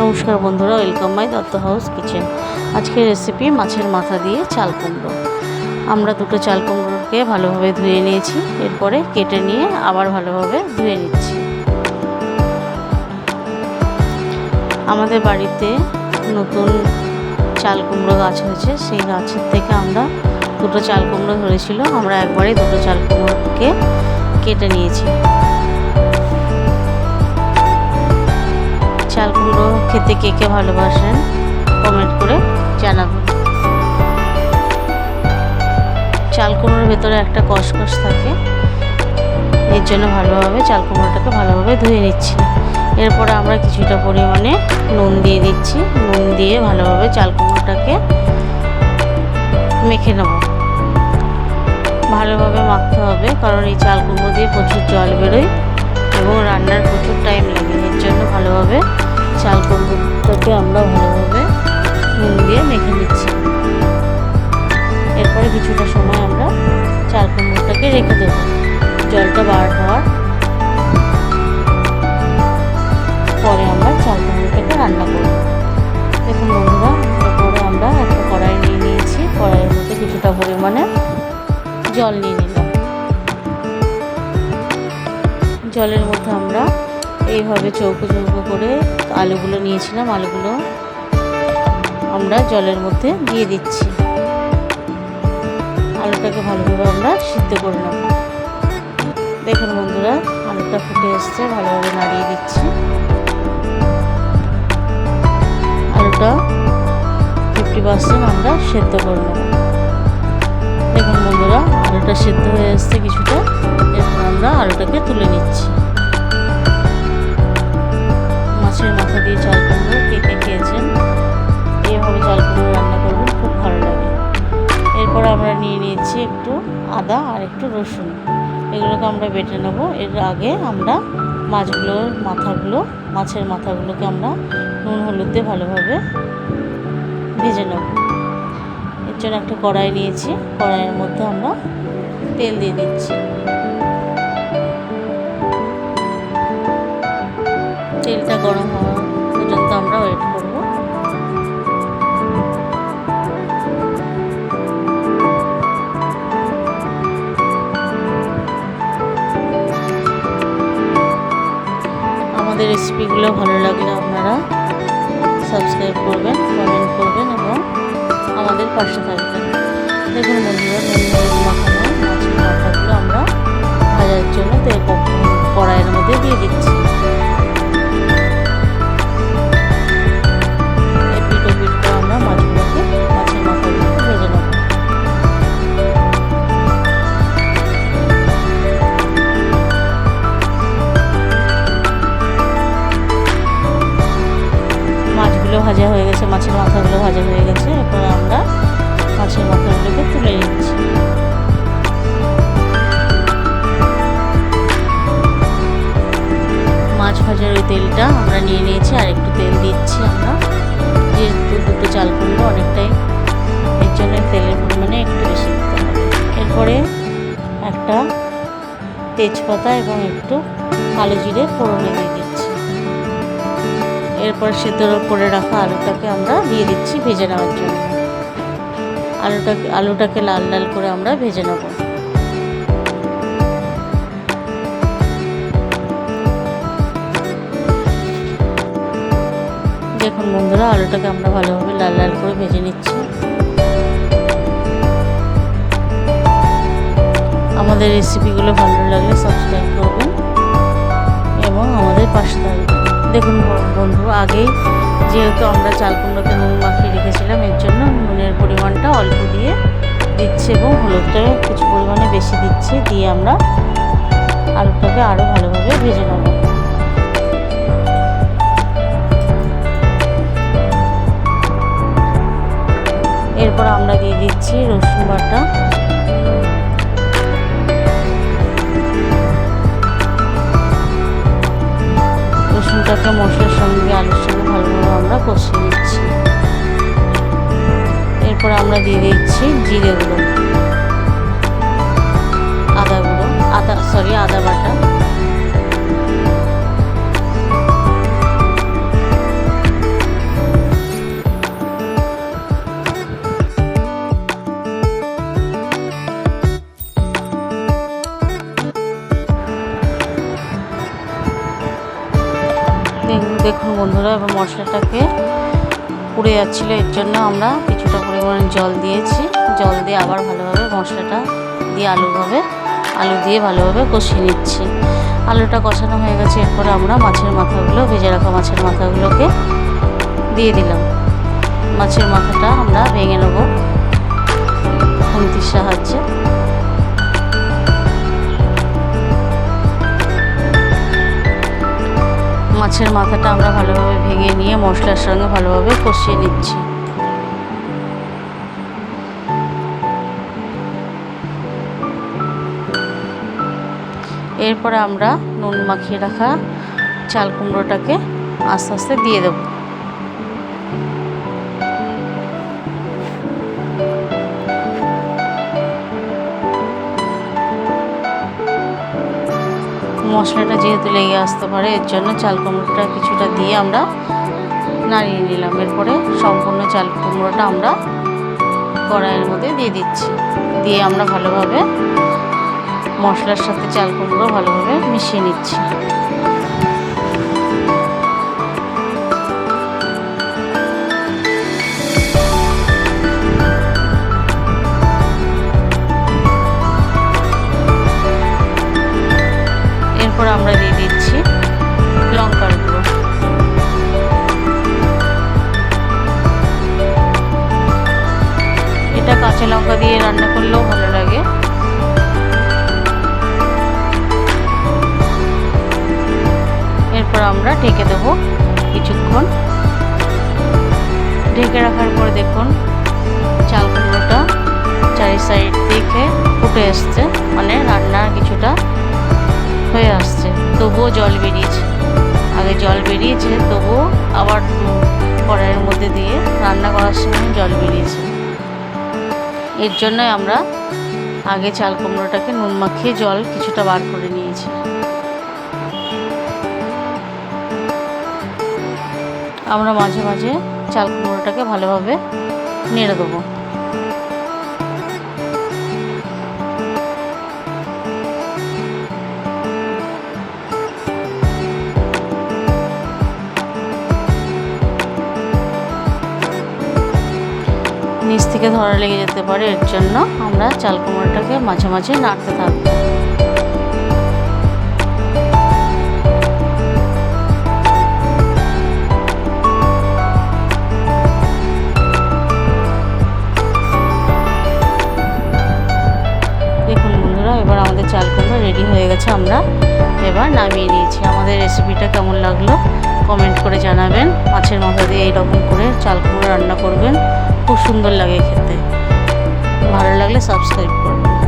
নমস্কার বন্ধুরা, welcome my Dutta house kitchen. আজকের রেসিপি মাছের মাথা দিয়ে চাল কুমড়ো। আমরা দুটো চাল কুমড়োকে ভালোভাবে ধুয়ে নিয়েছি, এরপরে কেটে নিয়ে আবার ভালোভাবে ধুয়ে নিচ্ছি। আমাদের বাড়িতে নতুন চাল কুমড়ো গাছ হয়েছে, সেই গাছের থেকে আমরা দুটো চাল কুমড়ো ধরেছিল, আমরা একবারে দুটো চাল কুমড়োকে কেটে নিয়েছি। চাল কুমড়ো খেতে কে কে ভালোবাসেন কমেন্ট করে জানাবেন। চাল কুমড়োর ভেতরে একটা কষকষ থাকে, এর জন্য ভালোভাবে চাল কুমড়োটাকে ভালোভাবে ধুয়ে নিচ্ছি। এরপরে আমরা কিছুটা পরিমাণে নুন দিয়ে দিচ্ছি। নুন দিয়ে ভালোভাবে চাল কুমড়োটাকে মেখে নেব। ভালোভাবে মাখতে হবে, কারণ এই চাল কুমড়ো দিয়ে প্রচুর জল বেরোয় এবং রান্নার প্রচুর টাইম লাগে। এর জন্য ভালোভাবে চাল কুমড়োটাকে আমরা ভালোভাবে নুন দিয়ে মেখে নিচ্ছি। এরপরে কিছুটা সময় আমরা চাল কুমড়োটাকে রেখে দেব, জলটা বার হওয়ার পরে আমরা চাল কুমড়োটাকে রান্না করব। দেখুন বন্ধুরা, এরপরে আমরা একটা কড়াই নিয়ে নিয়েছি। কড়াইয়ের মধ্যে কিছুটা পরিমাণে জল নিয়ে নিলাম। জলের মধ্যে আমরা এইভাবে চৌকো চৌকো করে আলুগুলো নিয়েছিলাম, আলুগুলো আমরা জলের মধ্যে দিয়ে দিচ্ছি। আলুটাকে ভালোভাবে আমরা সিদ্ধ করে নেব। দেখুন বন্ধুরা, আলুটা ফুটে এসছে, ভালোভাবে নাড়িয়ে দিচ্ছি। আলুটা 50% আমরা সেদ্ধ করে নেব। দেখুন বন্ধুরা, আলুটা সেদ্ধ হয়ে এসছে কিছুটা। এরপর আমরা আলুটাকে তুলে নিচ্ছি। মাছের মাথা দিয়ে চাল কুমড়ো কে কে খেয়েছেন, এইভাবে চাল কুমড়ো রান্না করবেন, খুব ভালো লাগে। এরপর আমরা নিয়ে নিয়েছি একটু আদা আর একটু রসুন, এগুলোকে আমরা বেটে নেব। এর আগে আমরা মাছের মাথাগুলোকে আমরা নুন হলুদ দিয়ে ভালোভাবে ভেজে নেব। এর জন্য একটা কড়াই নিয়েছি, কড়াইয়ের মধ্যে আমরা তেল দিয়ে দিচ্ছি। তেলটা গরম হওয়া পর্যন্ত আমরা ওয়েট করব। আমাদের রেসিপিগুলো ভালো লাগলে আপনারা সাবস্ক্রাইব করবেন, কমেন্ট করবেন এবং আমাদের পাশে থাকবেন। দেখুন বন্ধুরা, মাখানো মাছের মাথাগুলো আমরা ভাজার জন্য তেল কড়াইয়ের মধ্যে দিয়ে দিচ্ছি। আমরা মাছের মাথাগুলোকে ভেজে নেব। মাছগুলো ভাজা হয়ে গেছে, মাছের মাথাগুলো ভাজা হয়ে গেছে। এরপর আমরা মাছের মাথাগুলোকে তুলে নিচ্ছি। মাছ ভাজার ওই তেলটা আমরা নিয়ে নিয়েছি, আর একটু তেল দিচ্ছি আমরা, যেহেতু দুটো চাল কুমড়ো অনেকটাই, এর জন্য তেলের পরিমাণে একটু বেশি দিতে হবে। এরপরে একটা তেজপাতা এবং একটু কালো জিরে ফোড়নে দিয়ে দিচ্ছি। এরপর সেদ্ধ করে রাখা আলুটাকে আমরা দিয়ে দিচ্ছি ভেজে নেওয়ার জন্য। আলুটাকে লাল লাল করে আমরা ভেজে নেব। দেখুন বন্ধুরা, আলুটাকে আমরা ভালোভাবে লাল লাল করে ভেজে নিচ্ছি। আমাদের রেসিপিগুলো ভালো লাগলে সাবস্ক্রাইব করবেন এবং আমাদের পাশে থাকবেন। দেখুন বন্ধু, আগেই যেহেতু আমরা চাল কুমড়োকে নুন মাখিয়ে রেখেছিলাম, এর জন্য নুনের পরিমাণটা অল্প দিয়ে দিচ্ছি এবং হলুদটা কিছু পরিমাণে বেশি দিচ্ছি। দিয়ে আমরা আলুটাকে আরও ভালোভাবে ভেজে নেব। এরপর আমরা দিয়ে দিচ্ছি রসুন বাটা। রসুনটাকে মশলার সঙ্গে আলুর সঙ্গে ভালোভাবে আমরা কষিয়ে নিচ্ছি। এরপর আমরা দিয়ে দিচ্ছি জিরে গুঁড়ো, আদা বাটা, বন্ধুরা, এবার মশলাটাকে পুড়ে যাচ্ছিলো, এর জন্য আমরা কিছুটা পরিমাণে জল দিয়েছি। জল দিয়ে আবার ভালোভাবে মশলাটা দিয়ে আলু দিয়ে ভালোভাবে কষিয়ে নিচ্ছি। আলুটা কষানো হয়ে গেছে, এরপরে আমরা মাছের মাথাগুলো, ভেজে রাখা মাছের মাথাগুলোকে দিয়ে দিলাম। মাছের মাথাটা আমরা ভেঙে নেব খুন্তির সাহায্যে। মাছের মাথাটা আমরা ভালোভাবে ভেঙে নিয়ে মশলার সঙ্গে ভালোভাবে কষিয়ে নিচ্ছি। এরপরে আমরা নুন মাখিয়ে রাখা চাল কুমড়োটাকে আস্তে আস্তে দিয়ে দেব। মশলাটা যেহেতু লেগে আসতে পারে, এর জন্য চাল কুমড়োটা কিছুটা দিয়ে আমরা নাড়িয়ে নিলাম। এরপরে সম্পূর্ণ চাল কুমড়োটা আমরা কড়াইয়ের মধ্যে দিয়ে দিচ্ছি। দিয়ে আমরা ভালোভাবে মশলার সাথে চাল কুমড়ো ভালোভাবে মিশিয়ে নিচ্ছি। এরপর আমরা দিয়ে দিচ্ছি লঙ্কার গুঁড়ো। এটা কাঁচা লঙ্কা দিয়ে রান্না করলেও ভালো লাগে। এরপর আমরা ঢেকে দেব কিছুক্ষণ। ঢেকে রাখার পর দেখুন চাল কুমড়োটা চারি সাইড থেকে ফুটে এসছে, মানে রান্নার কিছুটা হয়ে আসছে। তবুও জল বেরিয়েছে, আগে জল বেরিয়েছে, তবুও আবার কড়াইয়ের মধ্যে দিয়ে রান্না করার সময় জল বেরিয়েছে। এর জন্যই আমরা আগে চাল কুমড়োটাকে নুন মাখিয়ে জল কিছুটা বার করে নিয়েছি। আমরা মাঝে মাঝে চাল কুমড়োটাকে ভালোভাবে নেড়ে দেবো। নিচ থেকে ধরা লেগে যেতে পারে, এর জন্য আমরা চাল কুমড়োটাকে মাঝে মাঝে নাড়তে থাকবো। দেখুন বন্ধুরা, এবার আমাদের চাল কুমড়ো রেডি হয়ে গেছে, আমরা এবার নামিয়ে নিয়েছি। আমাদের রেসিপিটা কেমন লাগলো কমেন্ট করে জানাবেন। মাছের মাথা দিয়ে এইরকম করে চাল কুমড়ো রান্না করবেন, খুব সুন্দর লাগে খেতে। ভালো লাগলে সাবস্ক্রাইব করবেন।